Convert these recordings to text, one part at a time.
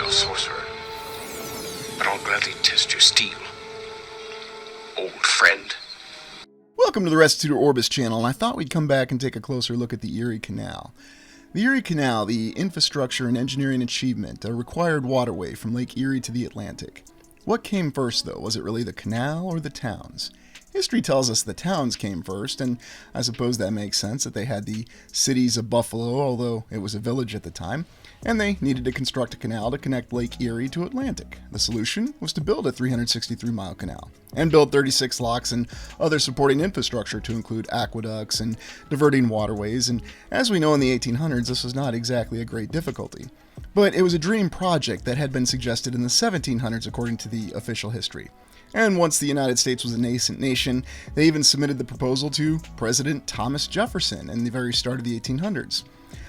no sorcerer, but I'll gladly test your steel, old friend. Welcome to the Restitutor Orbis channel, and I thought we'd come back and take a closer look at the Erie Canal. The Erie Canal, the infrastructure and engineering achievement, a required waterway from Lake Erie to the Atlantic. What came first, though? Was it really the canal or the towns? History tells us the towns came first, and I suppose that makes sense that they had the cities of Buffalo, although it was a village at the time, and they needed to construct a canal to connect Lake Erie to Atlantic. The solution was to build a 363-mile canal, and build 36 locks and other supporting infrastructure to include aqueducts and diverting waterways, and as we know in the 1800s, this was not exactly a great difficulty. But it was a dream project that had been suggested in the 1700s according to the official history. And once the United States was a nascent nation, they even submitted the proposal to President Thomas Jefferson in the very start of the 1800s.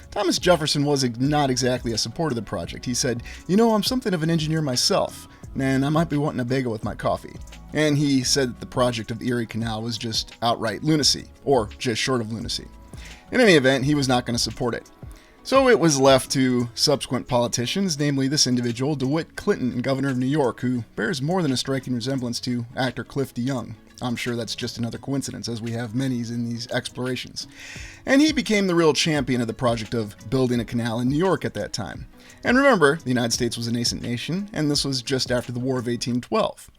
Thomas Jefferson was not exactly a supporter of the project. He said, I'm something of an engineer myself, and I might be wanting a bagel with my coffee. And he said that the project of the Erie Canal was just outright lunacy, or just short of lunacy. In any event, he was not going to support it. So it was left to subsequent politicians, namely this individual, DeWitt Clinton, governor of New York, who bears more than a striking resemblance to actor Cliff DeYoung. I'm sure that's just another coincidence, as we have many in these explorations. And he became the real champion of the project of building a canal in New York at that time. And remember, the United States was a nascent nation, and this was just after the War of 1812.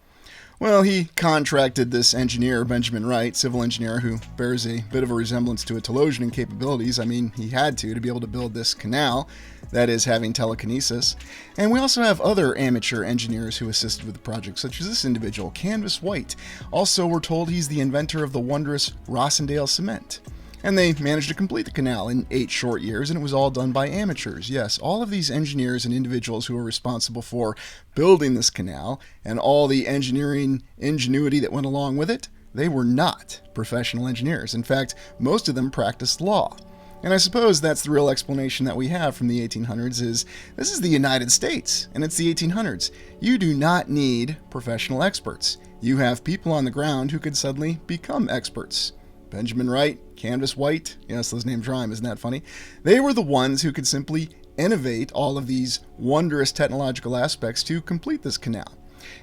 Well, he contracted this engineer, Benjamin Wright, civil engineer, who bears a bit of a resemblance to a Telosian in capabilities. I mean, he had to be able to build this canal, that is, having telekinesis. And we also have other amateur engineers who assisted with the project, such as this individual, Canvas White. Also, we're told he's the inventor of the wondrous Rossendale cement. And they managed to complete the canal in 8 short years, and it was all done by amateurs. Yes, all of these engineers and individuals who were responsible for building this canal and all the engineering ingenuity that went along with it, they were not professional engineers. In fact, most of them practiced law. And I suppose that's the real explanation that we have from the 1800s is, this is the United States, and it's the 1800s. You do not need professional experts. You have people on the ground who could suddenly become experts. Benjamin Wright, Canvas White, yes, those names rhyme, isn't that funny? They were the ones who could simply innovate all of these wondrous technological aspects to complete this canal.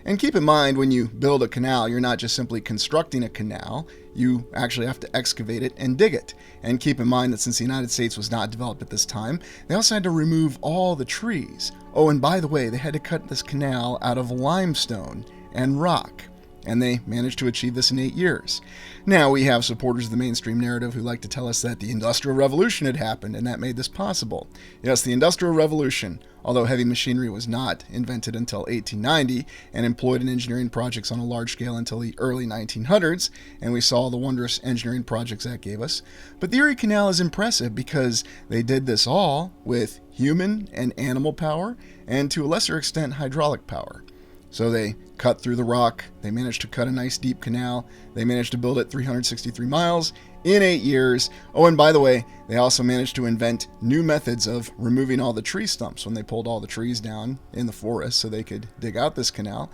And keep in mind, when you build a canal, you're not just simply constructing a canal, you actually have to excavate it and dig it. And keep in mind that since the United States was not developed at this time, they also had to remove all the trees. Oh, and by the way, they had to cut this canal out of limestone and rock. And they managed to achieve this in 8 years. Now, we have supporters of the mainstream narrative who like to tell us that the Industrial Revolution had happened and that made this possible. Yes, the Industrial Revolution, although heavy machinery was not invented until 1890 and employed in engineering projects on a large scale until the early 1900s, and we saw the wondrous engineering projects that gave us. But the Erie Canal is impressive because they did this all with human and animal power and to a lesser extent hydraulic power. So they cut through the rock, they managed to cut a nice deep canal, they managed to build it 363 miles in 8 years. Oh, and by the way, they also managed to invent new methods of removing all the tree stumps when they pulled all the trees down in the forest so they could dig out this canal.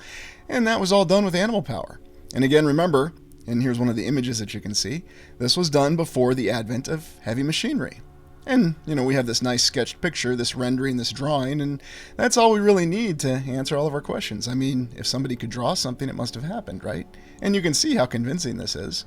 And that was all done with animal power. And again, remember, and here's one of the images that you can see, this was done before the advent of heavy machinery. And, we have this nice sketched picture, this rendering, this drawing, and that's all we really need to answer all of our questions. I mean, if somebody could draw something, it must have happened, right? And you can see how convincing this is.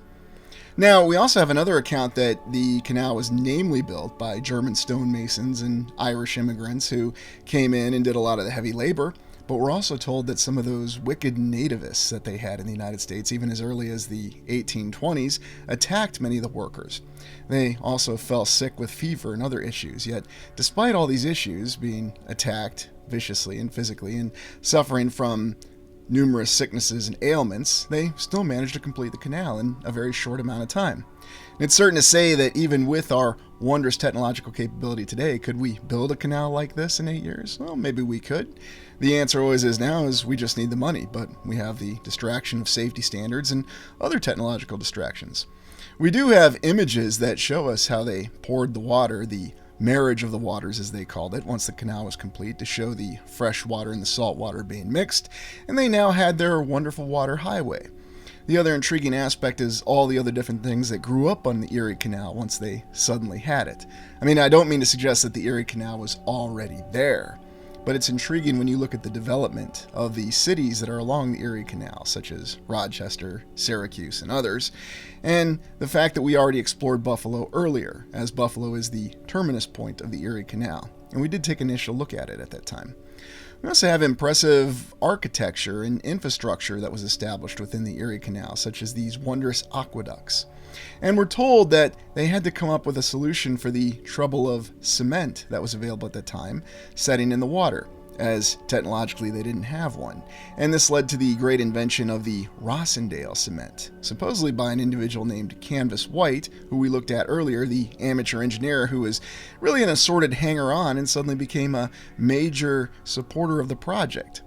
Now, we also have another account that the canal was namely built by German stonemasons and Irish immigrants who came in and did a lot of the heavy labor. But we're also told that some of those wicked nativists that they had in the United States, even as early as the 1820s, attacked many of the workers. They also fell sick with fever and other issues, yet despite all these issues, being attacked viciously and physically and suffering from numerous sicknesses and ailments, they still managed to complete the canal in a very short amount of time. And it's certain to say that even with our wondrous technological capability today, could we build a canal like this in 8 years? Well, maybe we could. The answer always is now is we just need the money, but we have the distraction of safety standards and other technological distractions. We do have images that show us how they poured the water, the marriage of the waters as they called it, once the canal was complete, to show the fresh water and the salt water being mixed, and they now had their wonderful water highway. The other intriguing aspect is all the other different things that grew up on the Erie Canal once they suddenly had it. I mean, I don't mean to suggest that the Erie Canal was already there, but it's intriguing when you look at the development of the cities that are along the Erie Canal, such as Rochester, Syracuse, and others, and the fact that we already explored Buffalo earlier, as Buffalo is the terminus point of the Erie Canal, and we did take an initial look at it at that time. We also have impressive architecture and infrastructure that was established within the Erie Canal, such as these wondrous aqueducts. And we're told that they had to come up with a solution for the trouble of cement that was available at the time, setting in the water, as technologically they didn't have one. And this led to the great invention of the Rossendale cement, supposedly by an individual named Canvas White, who we looked at earlier, the amateur engineer who was really an assorted hanger-on and suddenly became a major supporter of the project.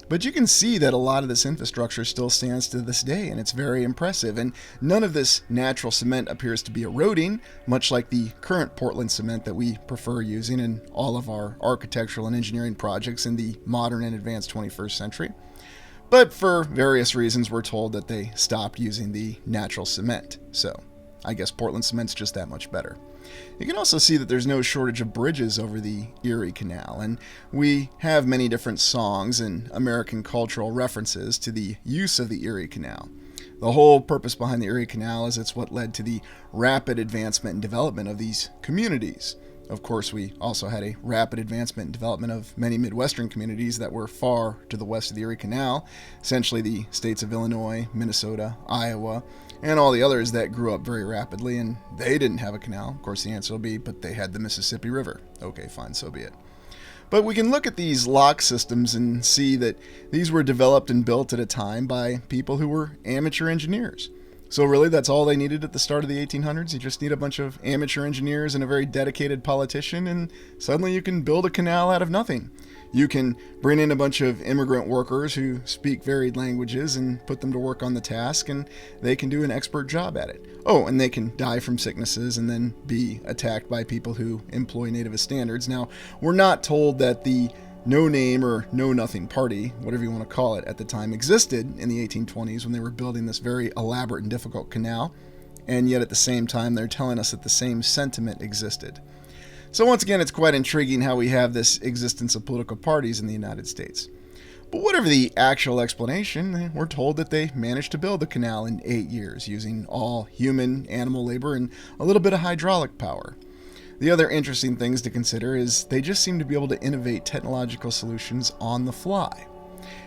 But you can see that a lot of this infrastructure still stands to this day, and it's very impressive. And none of this natural cement appears to be eroding, much like the current Portland cement that we prefer using in all of our architectural and engineering projects in the modern and advanced 21st century. But for various reasons, we're told that they stopped using the natural cement. So I guess Portland cement's just that much better. You can also see that there's no shortage of bridges over the Erie Canal, and we have many different songs and American cultural references to the use of the Erie Canal. The whole purpose behind the Erie Canal is it's what led to the rapid advancement and development of these communities. Of course, we also had a rapid advancement and development of many Midwestern communities that were far to the west of the Erie Canal, essentially the states of Illinois, Minnesota, Iowa, and all the others that grew up very rapidly, and they didn't have a canal. Of course, the answer will be, but they had the Mississippi River. Okay, fine, so be it. But we can look at these lock systems and see that these were developed and built at a time by people who were amateur engineers. So really, that's all they needed at the start of the 1800s? You just need a bunch of amateur engineers and a very dedicated politician, and suddenly you can build a canal out of nothing. You can bring in a bunch of immigrant workers who speak varied languages and put them to work on the task, and they can do an expert job at it. Oh, and they can die from sicknesses and then be attacked by people who employ nativist standards. Now, we're not told that the no-name or know-nothing party, whatever you want to call it, at the time existed in the 1820s when they were building this very elaborate and difficult canal, and yet at the same time they're telling us that the same sentiment existed. So once again, it's quite intriguing how we have this existence of political parties in the United States. But whatever the actual explanation, we're told that they managed to build the canal in 8 years using all human, animal labor, and a little bit of hydraulic power. The other interesting things to consider is they just seem to be able to innovate technological solutions on the fly.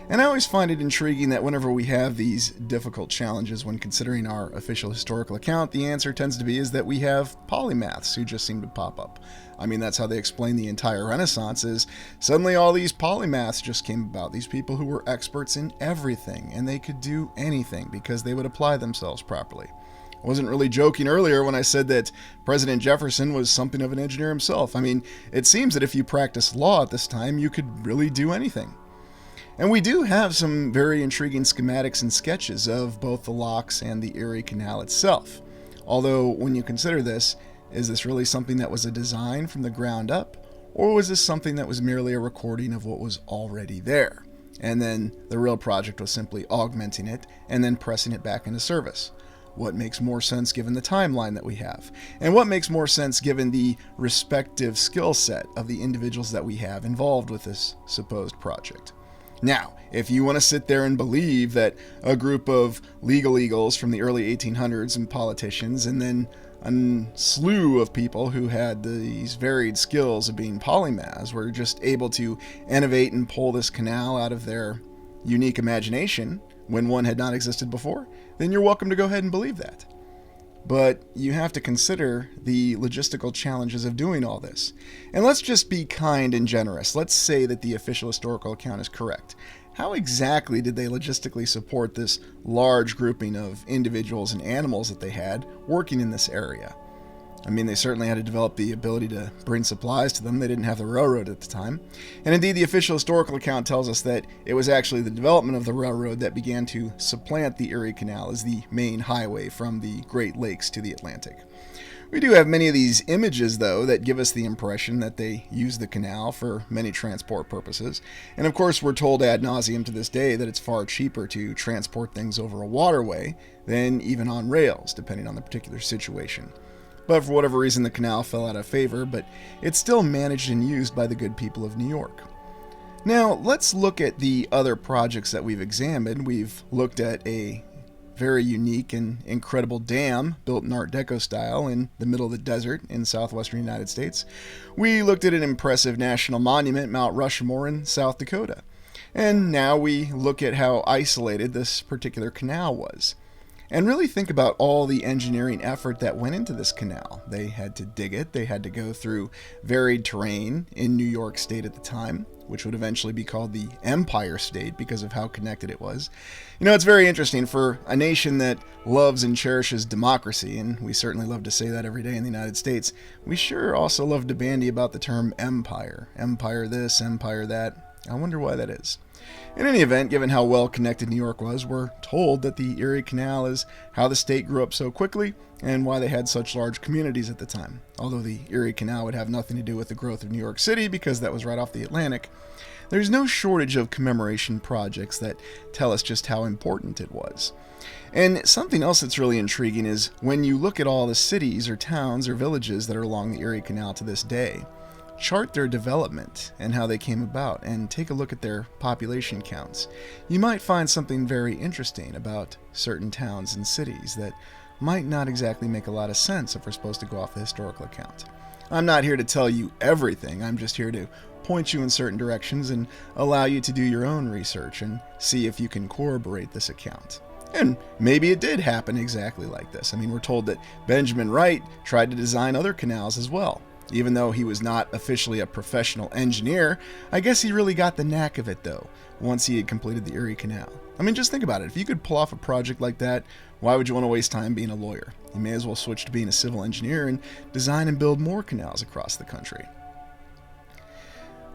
And I always find it intriguing that whenever we have these difficult challenges when considering our official historical account, the answer tends to be is that we have polymaths who just seem to pop up. I mean, that's how they explain the entire Renaissance, is suddenly all these polymaths just came about, these people who were experts in everything, and they could do anything because they would apply themselves properly. I wasn't really joking earlier when I said that President Jefferson was something of an engineer himself. I mean, it seems that if you practiced law at this time, you could really do anything. And we do have some very intriguing schematics and sketches of both the locks and the Erie Canal itself. Although, when you consider this, is this really something that was a design from the ground up? Or was this something that was merely a recording of what was already there? And then the real project was simply augmenting it and then pressing it back into service. What makes more sense given the timeline that we have? And what makes more sense given the respective skill set of the individuals that we have involved with this supposed project? Now, if you want to sit there and believe that a group of legal eagles from the early 1800s and politicians, and then a slew of people who had these varied skills of being polymaths, were just able to innovate and pull this canal out of their unique imagination when one had not existed before, then you're welcome to go ahead and believe that. But you have to consider the logistical challenges of doing all this. And let's just be kind and generous. Let's say that the official historical account is correct. How exactly did they logistically support this large grouping of individuals and animals that they had working in this area? I mean, they certainly had to develop the ability to bring supplies to them. They didn't have the railroad at the time. And indeed, the official historical account tells us that it was actually the development of the railroad that began to supplant the Erie Canal as the main highway from the Great Lakes to the Atlantic. We do have many of these images, though, that give us the impression that they used the canal for many transport purposes. And of course, we're told ad nauseum to this day that it's far cheaper to transport things over a waterway than even on rails, depending on the particular situation. But for whatever reason, the canal fell out of favor, but it's still managed and used by the good people of New York. Now, let's look at the other projects that we've examined. We've looked at a very unique and incredible dam built in Art Deco style in the middle of the desert in southwestern United States. We looked at an impressive national monument, Mount Rushmore, in South Dakota. And now we look at how isolated this particular canal was. And really think about all the engineering effort that went into this canal. They had to dig it, they had to go through varied terrain in New York State at the time, which would eventually be called the Empire State because of how connected it was. You know, it's very interesting for a nation that loves and cherishes democracy, and we certainly love to say that every day in the United States. We sure also love to bandy about the term empire. Empire this, empire that. I wonder why that is. In any event, given how well connected New York was, we're told that the Erie Canal is how the state grew up so quickly and why they had such large communities at the time. Although the Erie Canal would have nothing to do with the growth of New York City because that was right off the Atlantic, there's no shortage of commemoration projects that tell us just how important it was. And something else that's really intriguing is when you look at all the cities or towns or villages that are along the Erie Canal to this day, chart their development and how they came about, and take a look at their population counts. You might find something very interesting about certain towns and cities that might not exactly make a lot of sense if we're supposed to go off the historical account. I'm not here to tell you everything, I'm just here to point you in certain directions and allow you to do your own research and see if you can corroborate this account. And maybe it did happen exactly like this. I mean, we're told that Benjamin Wright tried to design other canals as well. Even though he was not officially a professional engineer, I guess he really got the knack of it though, once he had completed the Erie Canal. I mean, just think about it. If you could pull off a project like that, why would you want to waste time being a lawyer? You may as well switch to being a civil engineer and design and build more canals across the country.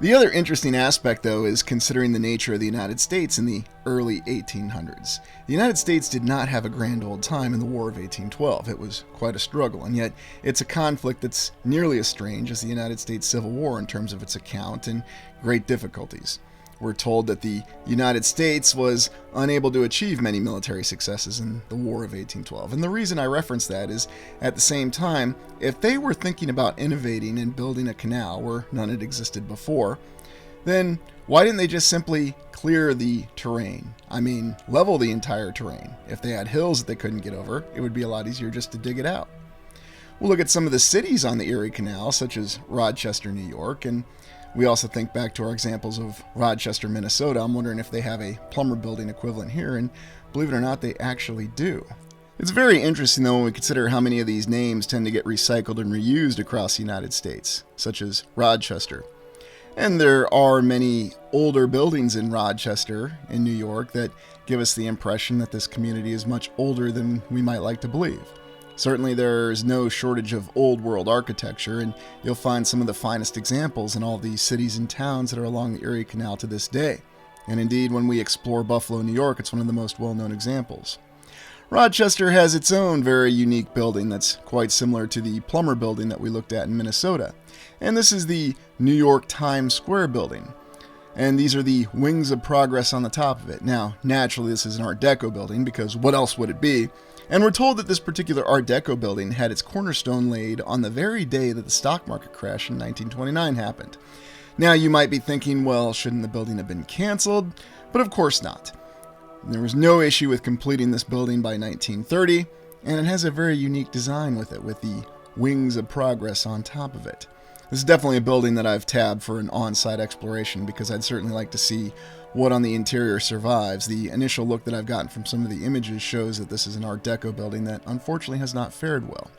The other interesting aspect, though, is considering the nature of the United States in the early 1800s. The United States did not have a grand old time in the War of 1812. It was quite a struggle, and yet it's a conflict that's nearly as strange as the United States Civil War in terms of its account and great difficulties. We're told that the United States was unable to achieve many military successes in the War of 1812. And the reason I reference that is, at the same time, if they were thinking about innovating and building a canal where none had existed before, then why didn't they just simply clear the terrain? I mean, level the entire terrain. If they had hills that they couldn't get over, it would be a lot easier just to dig it out. We'll look at some of the cities on the Erie Canal, such as Rochester, New York, and we also think back to our examples of Rochester, Minnesota. I'm wondering if they have a plumber building equivalent here, and believe it or not, they actually do. It's very interesting, though, when we consider how many of these names tend to get recycled and reused across the United States, such as Rochester. And there are many older buildings in Rochester, in New York, that give us the impression that this community is much older than we might like to believe. Certainly there's no shortage of old world architecture, and you'll find some of the finest examples in all these cities and towns that are along the Erie Canal to this day. And indeed, when we explore Buffalo, New York, it's one of the most well-known examples. Rochester has its own very unique building that's quite similar to the Plummer building that we looked at in Minnesota. And this is the New York Times Square building. And these are the wings of progress on the top of it. Now, naturally, this is an Art Deco building, because what else would it be? And we're told that this particular Art Deco building had its cornerstone laid on the very day that the stock market crash in 1929 happened. Now, you might be thinking, well, shouldn't the building have been canceled? But of course not. There was no issue with completing this building by 1930, and it has a very unique design with it, with the wings of progress on top of it. This is definitely a building that I've tabbed for an on-site exploration, because I'd certainly like to see what on the interior survives. The initial look that I've gotten from some of the images shows that this is an Art Deco building that unfortunately has not fared well.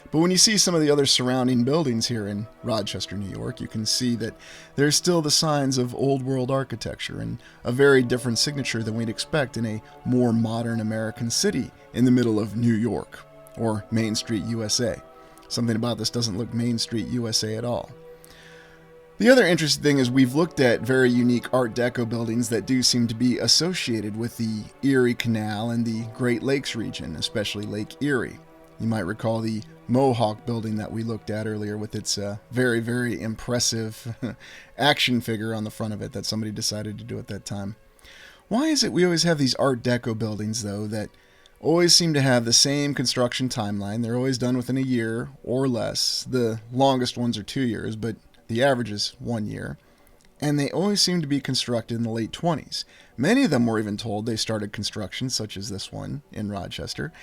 But when you see some of the other surrounding buildings here in Rochester, New York, you can see that there's still the signs of old world architecture and a very different signature than we'd expect in a more modern American city in the middle of New York, or Main Street, USA. Something about this doesn't look Main Street, USA at all. The other interesting thing is we've looked at very unique Art Deco buildings that do seem to be associated with the Erie Canal and the Great Lakes region, especially Lake Erie. You might recall the Mohawk building that we looked at earlier with its very, very impressive action figure on the front of it that somebody decided to do at that time. Why is it we always have these Art Deco buildings, though, that always seem to have the same construction timeline? They're always done within a year or less. The longest ones are 2 years, but the average is 1 year. and they always seem to be constructed in the late 20s. Many of them were even told they started construction, such as this one in Rochester,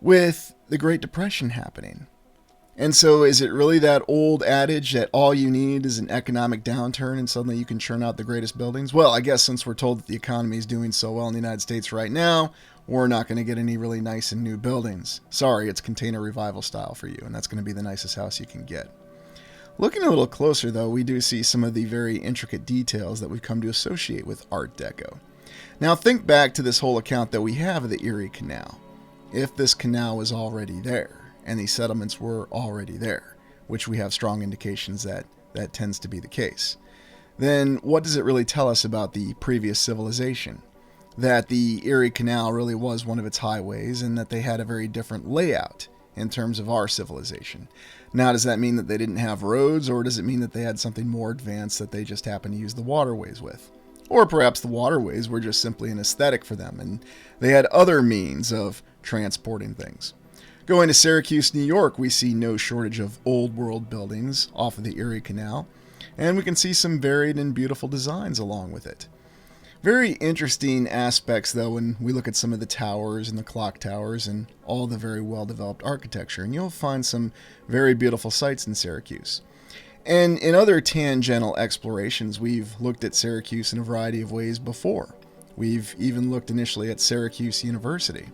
with the Great Depression happening. And so is it really that old adage that all you need is an economic downturn and suddenly you can churn out the greatest buildings? Well, I guess since we're told that the economy is doing so well in the United States right now, we're not going to get any really nice and new buildings. Sorry, it's container revival style for you, and that's going to be the nicest house you can get. Looking a little closer, though, we do see some of the very intricate details that we've come to associate with Art Deco. Now think back to this whole account that we have of the Erie Canal. If this canal was already there, and these settlements were already there, which we have strong indications that that tends to be the case, then what does it really tell us about the previous civilization? That the Erie Canal really was one of its highways and that they had a very different layout in terms of our civilization. Now, does that mean that they didn't have roads, or does it mean that they had something more advanced that they just happened to use the waterways with? Or perhaps the waterways were just simply an aesthetic for them and they had other means of transporting things. Going to Syracuse, New York, we see no shortage of old world buildings off of the Erie Canal, and we can see some varied and beautiful designs along with it. Very interesting aspects, though, when we look at some of the towers and the clock towers and all the very well-developed architecture, and you'll find some very beautiful sights in Syracuse. And in other tangential explorations, we've looked at Syracuse in a variety of ways before. We've even looked initially at Syracuse University.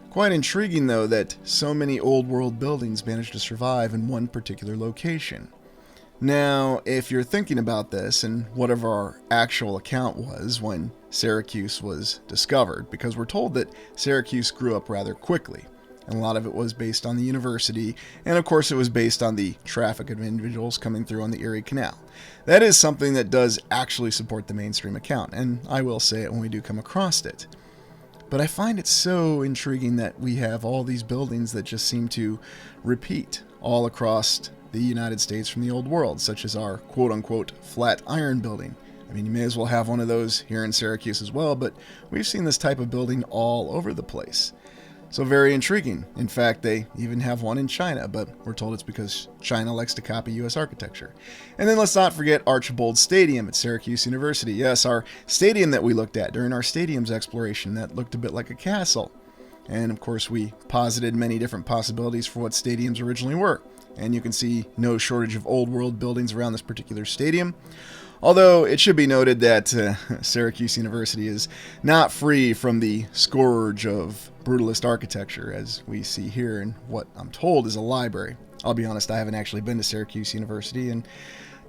Quite intriguing, though, that so many old world buildings managed to survive in one particular location. Now, if you're thinking about this and whatever our actual account was when Syracuse was discovered, because we're told that Syracuse grew up rather quickly, and a lot of it was based on the university, and of course it was based on the traffic of individuals coming through on the Erie Canal. That is something that does actually support the mainstream account, and I will say it when we do come across it. But I find it so intriguing that we have all these buildings that just seem to repeat all across the United States from the old world, such as our quote-unquote flat iron building. I mean, you may as well have one of those here in Syracuse as well, but we've seen this type of building all over the place. So very intriguing. In fact, they even have one in China, but we're told it's because China likes to copy U.S. architecture. And then let's not forget Archibald Stadium at Syracuse University. Yes, our stadium that we looked at during our stadium's exploration that looked a bit like a castle. And of course, we posited many different possibilities for what stadiums originally were. And you can see no shortage of old world buildings around this particular stadium. Although it should be noted that Syracuse University is not free from the scourge of brutalist architecture, as we see here in what I'm told is a library. I'll be honest, I haven't actually been to Syracuse University and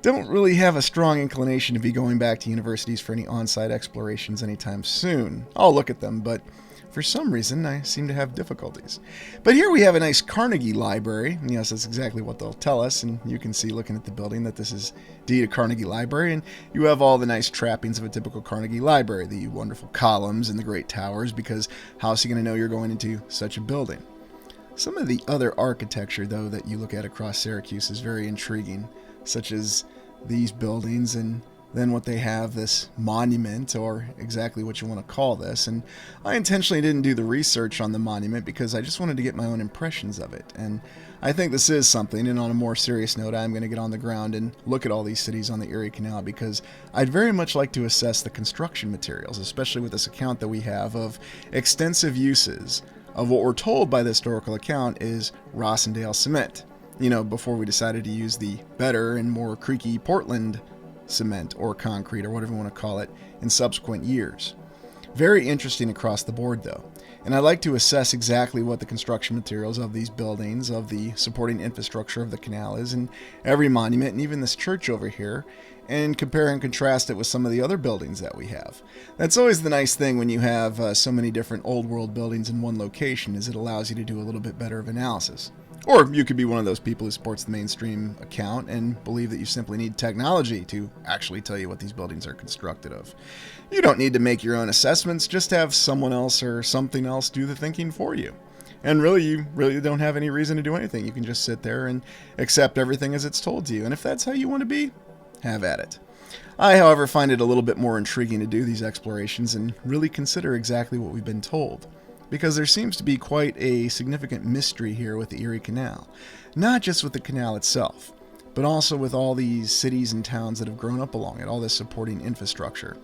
don't really have a strong inclination to be going back to universities for any on-site explorations anytime soon. I'll look at them, but for some reason, I seem to have difficulties. But here we have a nice Carnegie library. Yes, that's exactly what they'll tell us, and you can see looking at the building that this is indeed a Carnegie library, and you have all the nice trappings of a typical Carnegie library, the wonderful columns and the great towers, because how else are you going to know you're going into such a building? Some of the other architecture, though, that you look at across Syracuse is very intriguing, such as these buildings and then what they have, this monument, or exactly what you want to call this. And I intentionally didn't do the research on the monument because I just wanted to get my own impressions of it. And I think this is something, and on a more serious note, I'm going to get on the ground and look at all these cities on the Erie Canal because I'd very much like to assess the construction materials, especially with this account that we have of extensive uses of what we're told by the historical account is Rossendale cement. You know, before we decided to use the better and more creaky Portland cement or concrete or whatever you want to call it in subsequent years. Very interesting across the board though, and I like to assess exactly what the construction materials of these buildings, of the supporting infrastructure of the canal is, and every monument and even this church over here, and compare and contrast it with some of the other buildings that we have. That's always the nice thing when you have so many different old world buildings in one location, is it allows you to do a little bit better of analysis. Or you could be one of those people who supports the mainstream account and believe that you simply need technology to actually tell you what these buildings are constructed of. You don't need to make your own assessments, just have someone else or something else do the thinking for you. And really, you really don't have any reason to do anything. You can just sit there and accept everything as it's told to you. And if that's how you want to be, have at it. I, however, find it a little bit more intriguing to do these explorations and really consider exactly what we've been told, because there seems to be quite a significant mystery here with the Erie Canal. Not just with the canal itself, but also with all these cities and towns that have grown up along it, all this supporting infrastructure.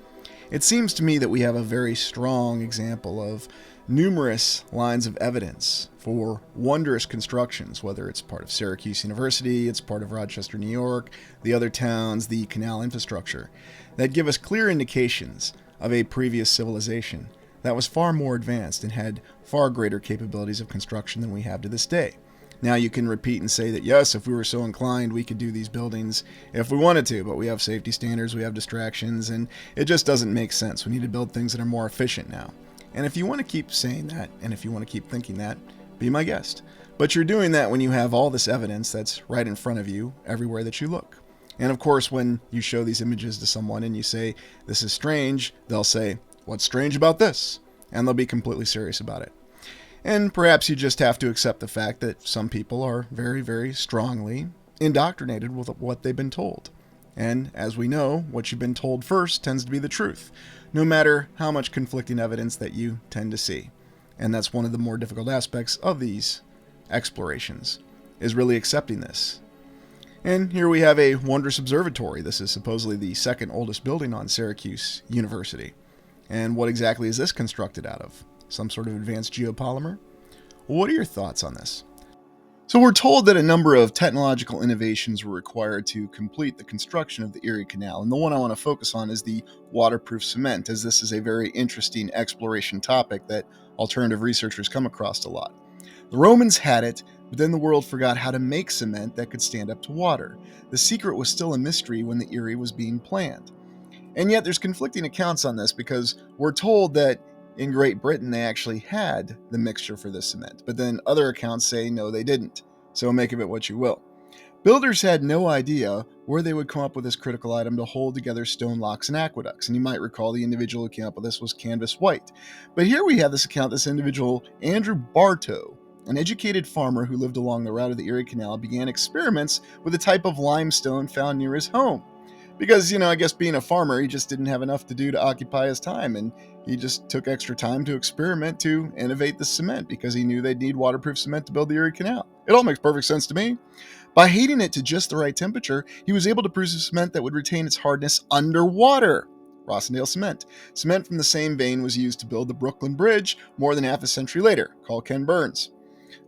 It seems to me that we have a very strong example of numerous lines of evidence for wondrous constructions, whether it's part of Syracuse University, it's part of Rochester, New York, the other towns, the canal infrastructure, that give us clear indications of a previous civilization that was far more advanced and had far greater capabilities of construction than we have to this day. Now you can repeat and say that yes, if we were so inclined, we could do these buildings if we wanted to, but we have safety standards, we have distractions, and it just doesn't make sense. We need to build things that are more efficient now. And if you want to keep saying that, and if you want to keep thinking that, be my guest. But you're doing that when you have all this evidence that's right in front of you everywhere that you look. And of course, when you show these images to someone and you say, this is strange, they'll say, what's strange about this? And they'll be completely serious about it. And perhaps you just have to accept the fact that some people are very, very strongly indoctrinated with what they've been told. And as we know, what you've been told first tends to be the truth, no matter how much conflicting evidence that you tend to see. And that's one of the more difficult aspects of these explorations, is really accepting this. And here we have a wondrous observatory. This is supposedly the second oldest building on Syracuse University. And what exactly is this constructed out of? Some sort of advanced geopolymer? What are your thoughts on this? So we're told that a number of technological innovations were required to complete the construction of the Erie Canal, and the one I want to focus on is the waterproof cement, as this is a very interesting exploration topic that alternative researchers come across a lot. The Romans had it, but then the world forgot how to make cement that could stand up to water. The secret was still a mystery when the Erie was being planned. And yet there's conflicting accounts on this, because we're told that in Great Britain, they actually had the mixture for this cement, but then other accounts say no, they didn't. So make of it what you will. Builders had no idea where they would come up with this critical item to hold together stone locks and aqueducts. And you might recall the individual who came up with this was Canvas White. But here we have this account, this individual, Andrew Bartow, an educated farmer who lived along the route of the Erie Canal, began experiments with a type of limestone found near his home. Because, I guess being a farmer, he just didn't have enough to do to occupy his time, and he just took extra time to experiment to innovate the cement because he knew they'd need waterproof cement to build the Erie Canal. It all makes perfect sense to me. By heating it to just the right temperature, he was able to produce a cement that would retain its hardness underwater. Rossendale cement. Cement from the same vein was used to build the Brooklyn Bridge more than half a century later, called Ken Burns.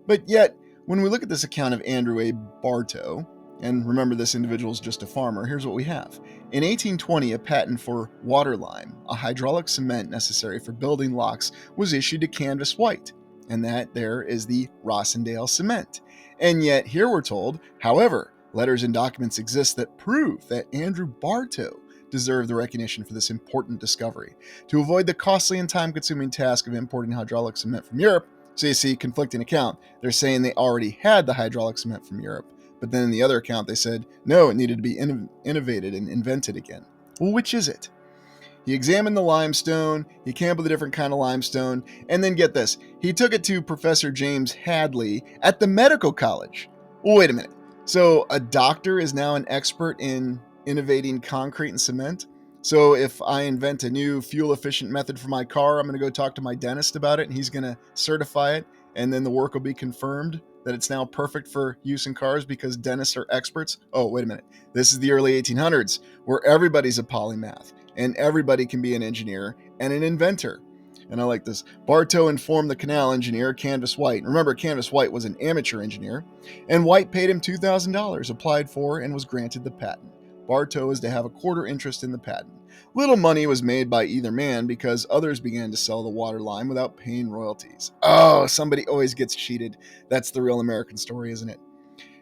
But yet, when we look at this account of Andrew A. Bartow, and remember this individual is just a farmer, here's what we have. In 1820, a patent for water lime, a hydraulic cement necessary for building locks, was issued to Canvas White, and that there is the Rossendale cement. And yet here we're told, however, letters and documents exist that prove that Andrew Bartow deserved the recognition for this important discovery. To avoid the costly and time-consuming task of importing hydraulic cement from Europe, so you see, conflicting account, they're saying they already had the hydraulic cement from Europe, but then in the other account they said, no, it needed to be innovated and invented again. Well, which is it? He examined the limestone, he came up with a different kind of limestone, and then get this, he took it to Professor James Hadley at the medical college. Well, wait a minute. So a doctor is now an expert in innovating concrete and cement? So if I invent a new fuel-efficient method for my car, I'm going to go talk to my dentist about it, and he's going to certify it, and then the work will be confirmed that it's now perfect for use in cars because dentists are experts? Oh, wait a minute. This is the early 1800s, where everybody's a polymath, and everybody can be an engineer and an inventor. And I like this. Bartow informed the canal engineer, Canvas White. Remember, Canvas White was an amateur engineer, and White paid him $2,000, applied for, and was granted the patent. Bartow is to have a quarter interest in the patent. Little money was made by either man because others began to sell the water lime without paying royalties. Oh, somebody always gets cheated. That's the real American story, isn't it?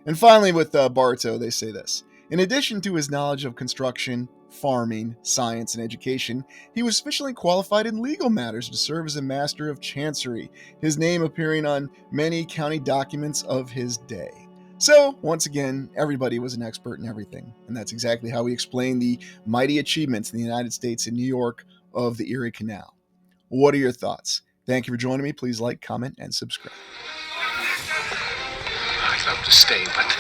And finally, with Bartow, they say this. In addition to his knowledge of construction, farming, science, and education, he was sufficiently qualified in legal matters to serve as a master of chancery, his name appearing on many county documents of his day. So, once again, everybody was an expert in everything, and that's exactly how we explain the mighty achievements in the United States and New York of the Erie Canal. What are your thoughts? Thank you for joining me. Please like, comment, and subscribe. I'd love to stay, but